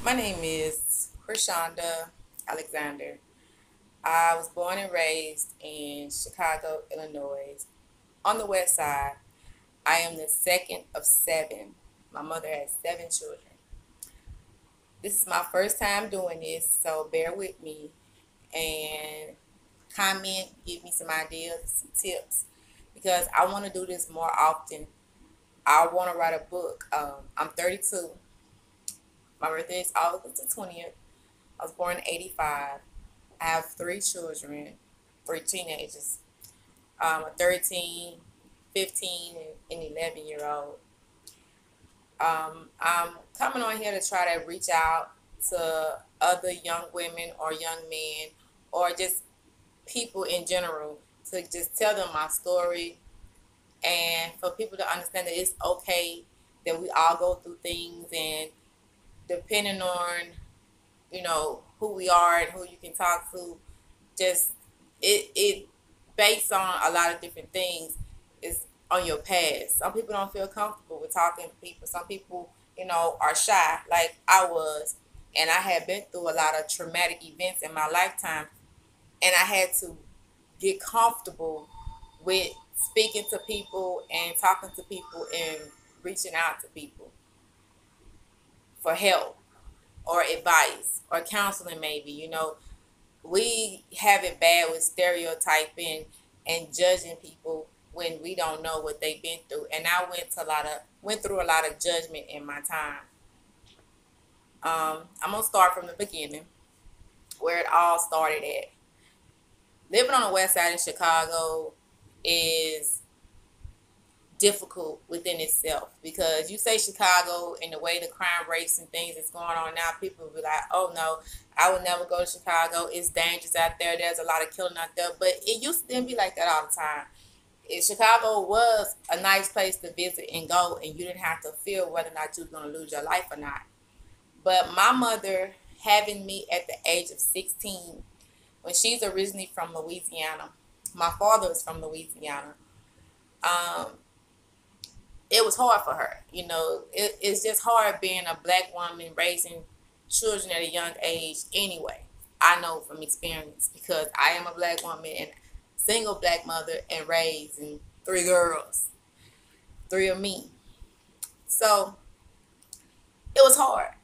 My name is Krishanda Alexander. I was born and raised in Chicago, Illinois, on the west side. I am the second of seven. My mother has seven children. This is my first time doing this, so bear with me and comment, give me some ideas, some tips, because I want to do this more often. I want to write a book. I'm 32. My birthday is August the 20th. I was born in 85. I have three children, three teenagers, a 13, 15, and 11-year-old. I'm coming on here to try to reach out to other young women or young men or just people in general to just tell them my story and for people to understand that it's okay that we all go through things, and depending on who we are and who you can talk to, just it based on a lot of different things is on your past. Some people don't feel comfortable with talking to people. Some people, are shy like I was, and I had been through a lot of traumatic events in my lifetime, and I had to get comfortable with speaking to people and talking to people and reaching out to people for help or advice or counseling. Maybe we have it bad with stereotyping and judging people when we don't know what they've been through. And I went through a lot of judgment in my time. I'm gonna start from the beginning, where it all started at. Living on the west side in Chicago is difficult within itself, because you say Chicago and the way the crime rates and things is going on now, people will be like, oh no, I would never go to Chicago. It's dangerous out there. There's a lot of killing out there. But it used to be like that all the time. Chicago was a nice place to visit and go, and you didn't have to feel whether or not you were going to lose your life or not. But my mother having me at the age of 16, when she's originally from Louisiana, my father is from Louisiana. Um, it was hard for her. It's just hard being a black woman raising children at a young age anyway. I know from experience, because I am a black woman and single black mother and raising three girls, three of me. So it was hard.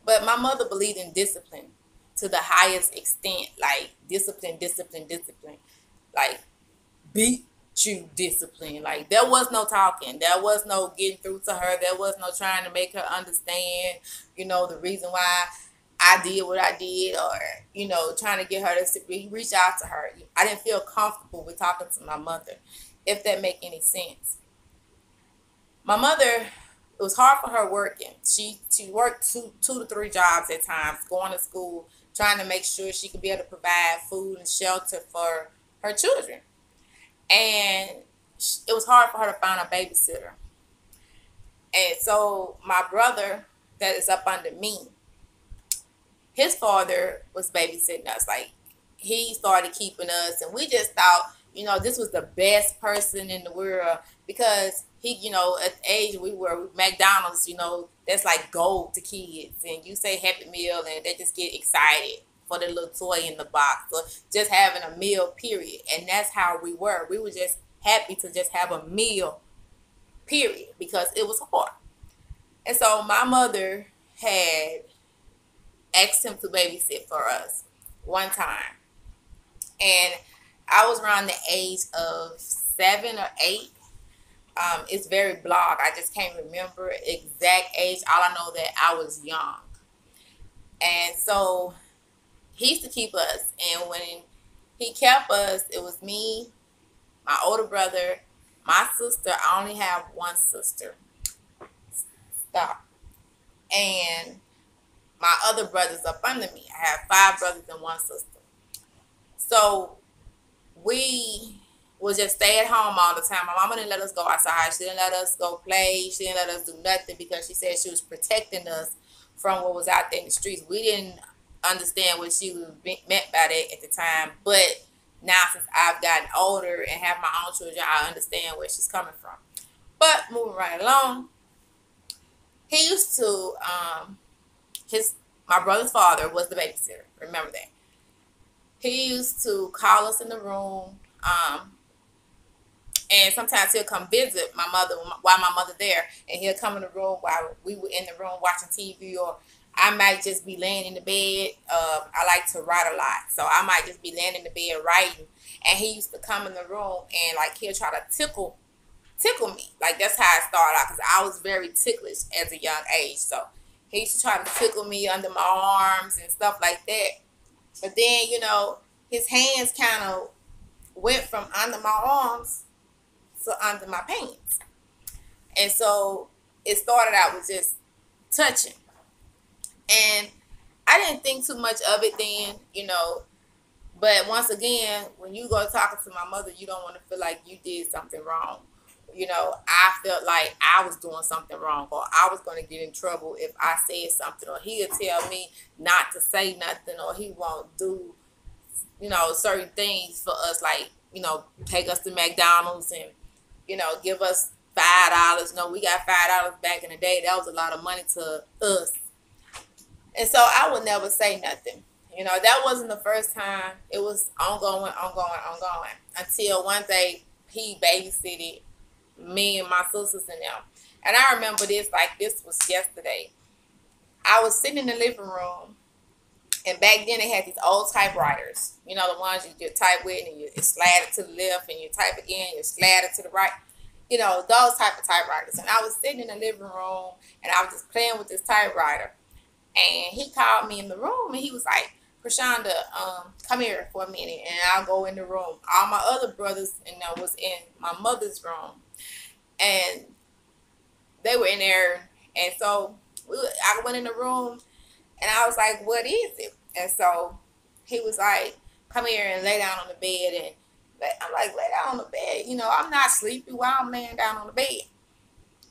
But my mother believed in discipline to the highest extent, like discipline, discipline, discipline. Like beat you discipline. Like there was no talking. There was no getting through to her. There was no trying to make her understand, the reason why I did what I did, or, trying to get her to reach out to her. I didn't feel comfortable with talking to my mother, if that make any sense. My mother, it was hard for her working. She worked two to three jobs at times, going to school, trying to make sure she could be able to provide food and shelter for her children. And it was hard for her to find a babysitter. And so my brother, that is up under me, his father was babysitting us. Like he started keeping us, and we just thought, this was the best person in the world, because he, at the age we were, McDonald's, that's like gold to kids, and you say Happy Meal, and they just get excited for the little toy in the box, or just having a meal, period. And that's how we were. We were just happy to just have a meal, period, because it was hard. And so my mother had asked him to babysit for us one time. And I was around the age of 7 or 8. It's very blog. I just can't remember exact age. All I know that I was young. And so he used to keep us. And when he kept us, it was me, my older brother, my sister. I only have one sister. Stop. And my other brothers up under me. I have 5 brothers and one sister. So we would just stay at home all the time. My mama didn't let us go outside. She didn't let us go play. She didn't let us do nothing, because she said she was protecting us from what was out there in the streets. We didn't understand what she was meant by that at the time. But now, since I've gotten older and have my own children, I understand where she's coming from. But moving right along, he used to My brother's father was the babysitter. Remember that. He used to call us in the room, and sometimes he'll come visit my mother while my mother there, and he'll come in the room while we were in the room watching TV, or I might just be laying in the bed. I like to write a lot, so I might just be laying in the bed writing, and he used to come in the room and like he'll try to tickle me. Like that's how it started out, because I was very ticklish as a young age. So he used to try to tickle me under my arms and stuff like that. But then, his hands kind of went from under my arms to under my pants. And so it started out with just touching. And I didn't think too much of it then, But once again, when you go talking to my mother, you don't want to feel like you did something wrong. I felt like I was doing something wrong, or I was going to get in trouble if I said something, or he'll tell me not to say nothing, or he won't do, certain things for us, like, take us to McDonald's and, give us $5. We got $5 back in the day. That was a lot of money to us. And so I would never say nothing. That wasn't the first time. It was ongoing, until one day he babysitted me and my sisters and them. And I remember this like this was yesterday. I was sitting in the living room, and back then they had these old typewriters. The ones you type with, and you slide it to the left, and you type again, you slide it to the right. Those type of typewriters. And I was sitting in the living room, and I was just playing with this typewriter. And he called me in the room, and he was like, "Prashonda, come here for a minute." And I'll go in the room. All my other brothers was in my mother's room, and they were in there. And so I went in the room, and I was like, "What is it?" And so he was like, "Come here and lay down on the bed." And I'm like, "Lay down on the bed? I'm not sleepy while I'm laying down on the bed."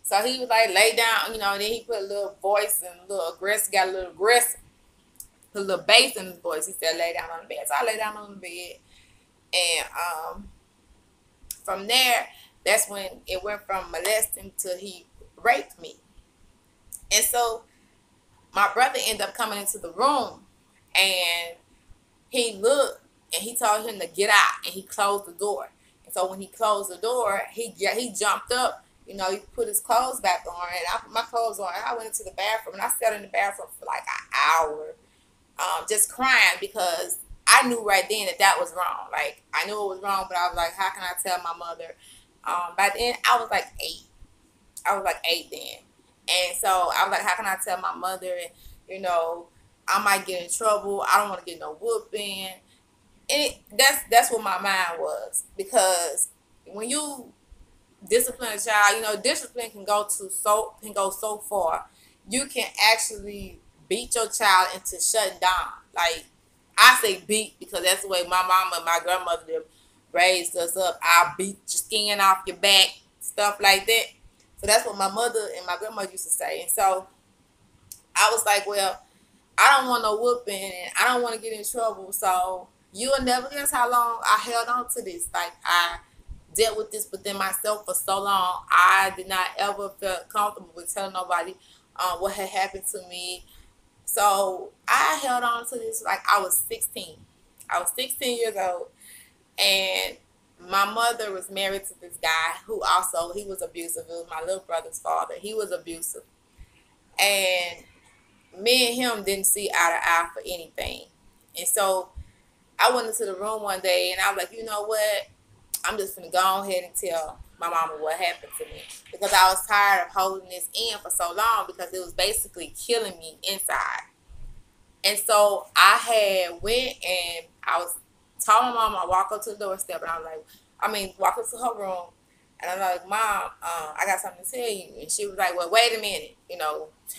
So he was like, "Lay down," and then he put a little voice and a little aggressive, got a little aggressive, put a little bass in his voice. He said, "Lay down on the bed." So I lay down on the bed. And from there, that's when it went from molesting to he raped me. And so my brother ended up coming into the room, and he looked, and he told him to get out, and he closed the door. And so when he closed the door, he jumped up, he put his clothes back on, and I put my clothes on, and I went into the bathroom, and I sat in the bathroom for like an hour, just crying, because I knew right then that was wrong. Like, I knew it was wrong, but I was like, how can I tell my mother? By then, I was like 8. I was like 8 then. And so I was like, how can I tell my mother? And, I might get in trouble. I don't want to get no whooping. And that's what my mind was. Because when you discipline a child, discipline can go so far. You can actually beat your child into shutting down. Like, I say beat because that's the way my mama and my grandmother raised us up. I'll beat your skin off your back, stuff like that. So that's what my mother and my grandmother used to say. And so I was like, well, I don't want no whooping, and I don't want to get in trouble. So you'll never guess how long I held on to this. Like, I dealt with this within myself for so long. I did not ever feel comfortable with telling nobody what had happened to me. So I held on to this like I was 16. I was 16 years old, and my mother was married to this guy who also, he was abusive. It was my little brother's father. He was abusive. And me and him didn't see eye to eye for anything. And so I went into the room one day, and I was like, you know what? I'm just going to go ahead and tell my mama what happened to me, because I was tired of holding this in for so long, because it was basically killing me inside. And so I had went, and I was told my mom, I walk up to the doorstep, and I was like, walk up to her room, and I'm like, Mom, I got something to tell you. And she was like, well, wait a minute.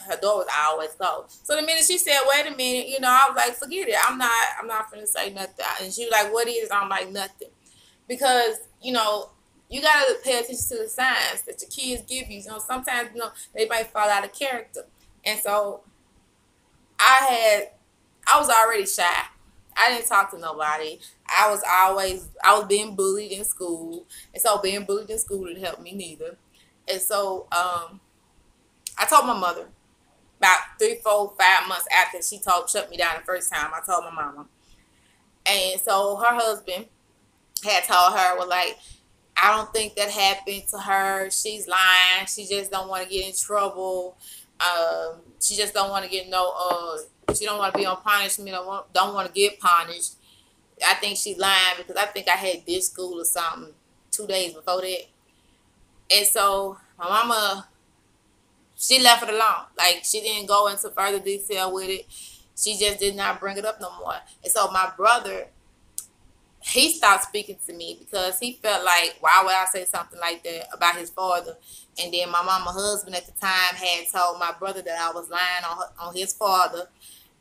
Her door was always closed. So the minute she said, wait a minute, I was like, forget it. I'm not finna say nothing. And she was like, what is? I'm like, nothing. Because, you got to pay attention to the signs that your kids give you. Sometimes, they might fall out of character. And so I was already shy. I didn't talk to nobody. I was being bullied in school. And so being bullied in school didn't help me neither. And so I told my mother. about 3, 4, 5 months after she shut me down the first time. I told my mama. And so her husband had told her, well, like, I don't think that happened to her. She's lying. She just don't want to get in trouble. She just don't want to get she don't want to be on punishment. Don't want to get punished. I think she lying because I think I had ditch school or something 2 days before that. And so my mama, she left it alone. Like, she didn't go into further detail with it. She just did not bring it up no more. And so my brother, he stopped speaking to me because he felt like, why would I say something like that about his father? And then my mama husband at the time had told my brother that I was lying on his father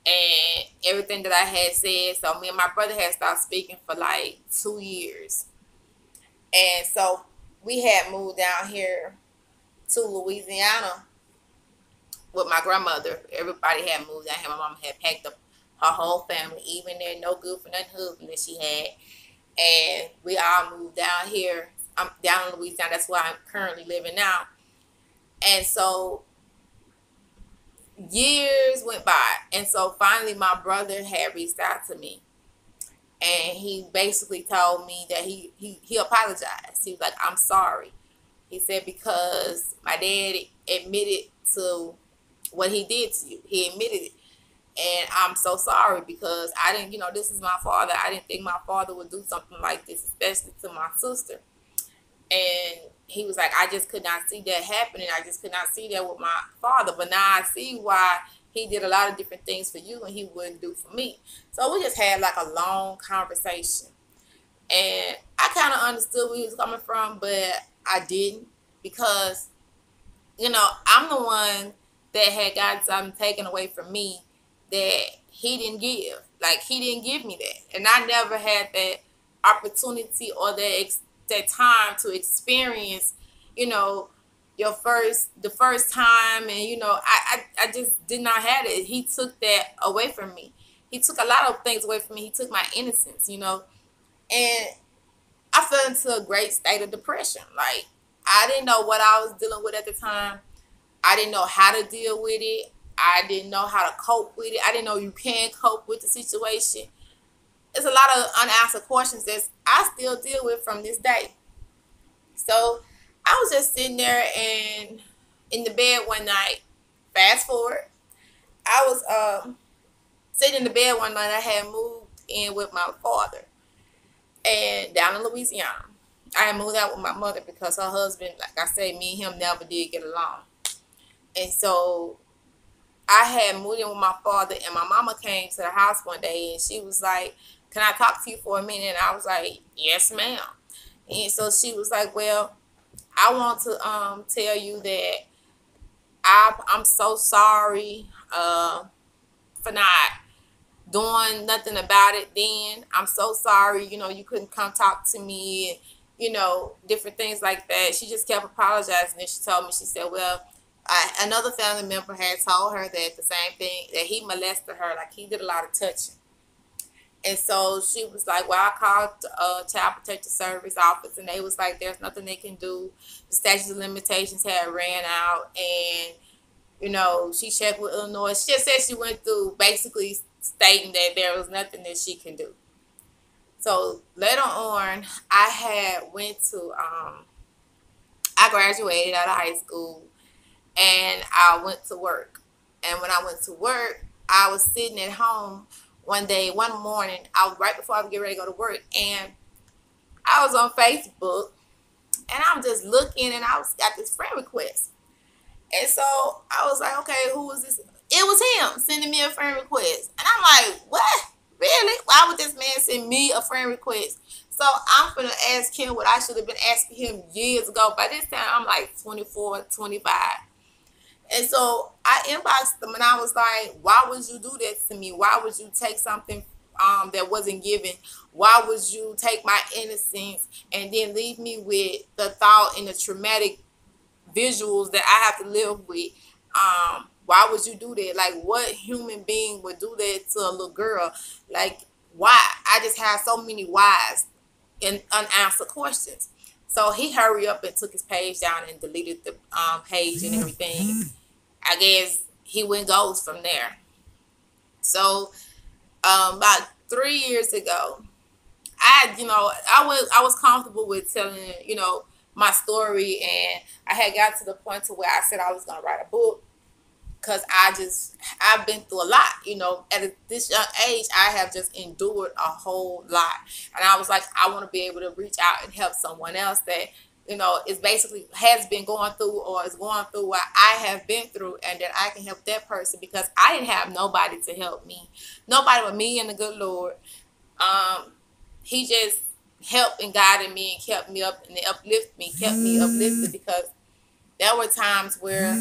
and everything that I had said. So me and my brother had stopped speaking for like 2 years. And so we had moved down here to Louisiana with my grandmother. Everybody had moved down here. My mama had packed up her whole family, even their no good for nothing husband that she had. And we all moved down here. I'm down in Louisiana. That's where I'm currently living now. And so years went by. And so finally my brother had reached out to me. And he basically told me that he apologized. He was like, I'm sorry. He said, because my dad admitted to what he did to you. He admitted it. And I'm so sorry because I didn't, this is my father. I didn't think my father would do something like this, especially to my sister. And he was like, I just could not see that happening. I just could not see that with my father. But now I see why he did a lot of different things for you and he wouldn't do for me. So we just had like a long conversation. And I kind of understood where he was coming from, but I didn't because, I'm the one that had gotten something taken away from me that he didn't give. Like, he didn't give me that. And I never had that opportunity or that time to experience, the first time. And, I just did not have it. He took that away from me. He took a lot of things away from me. He took my innocence, and I fell into a great state of depression. Like, I didn't know what I was dealing with at the time. I didn't know how to deal with it. I didn't know how to cope with it. I didn't know you can cope with the situation. There's a lot of unanswered questions that I still deal with from this day. So I was just sitting there and in the bed one night. Fast forward, I was sitting in the bed one night. I had moved in with my father and down in Louisiana. I had moved out with my mother because her husband, like I said, me and him never did get along. And so I had moved in with my father, and my mama came to the house one day, and she was like, can I talk to you for a minute? And I was like, yes, ma'am. And so she was like, well, I want to tell you that I'm so sorry for not doing nothing about it then. I'm so sorry, you couldn't come talk to me and, different things like that. She just kept apologizing. And she told me, she said, well, another family member had told her that the same thing, that he molested her, like he did a lot of touching. And so she was like, well, I called Child Protective Service office, and they was like, there's nothing they can do. The statute of limitations had ran out, and, she checked with Illinois. She just said she went through basically stating that there was nothing that she can do. So later on, I graduated out of high school, and I went to work. And when I went to work, I was sitting at home one morning, right before I would get ready to go to work, and I was on Facebook, and I'm just looking, and got this friend request. And so I was like, okay, who is this? It was him sending me a friend request. And I'm like, what? Really? Why would this man send me a friend request? So I'm going to ask him what I should have been asking him years ago. By this time, I'm like 24, 25. And so I inboxed him, and I was like, why would you do that to me? Why would you take something that wasn't given? Why would you take my innocence and then leave me with the thought and the traumatic visuals that I have to live with? Why would you do that? Like, what human being would do that to a little girl? Like, why? I just have so many whys and unanswered questions. So he hurried up and took his page down and deleted the page and everything. I guess he went ghost from there. So about 3 years ago, I was comfortable with telling, my story, and I had got to the point to where I said I was gonna write a book, because I've been through a lot, at this young age. I have just endured a whole lot, and I was like, I want to be able to reach out and help someone else that, is basically has been going through or is going through what I have been through, and that I can help that person, because I didn't have nobody to help me, nobody but me and the good Lord. He just helped and guided me and kept me up and kept me uplifted, because there were times where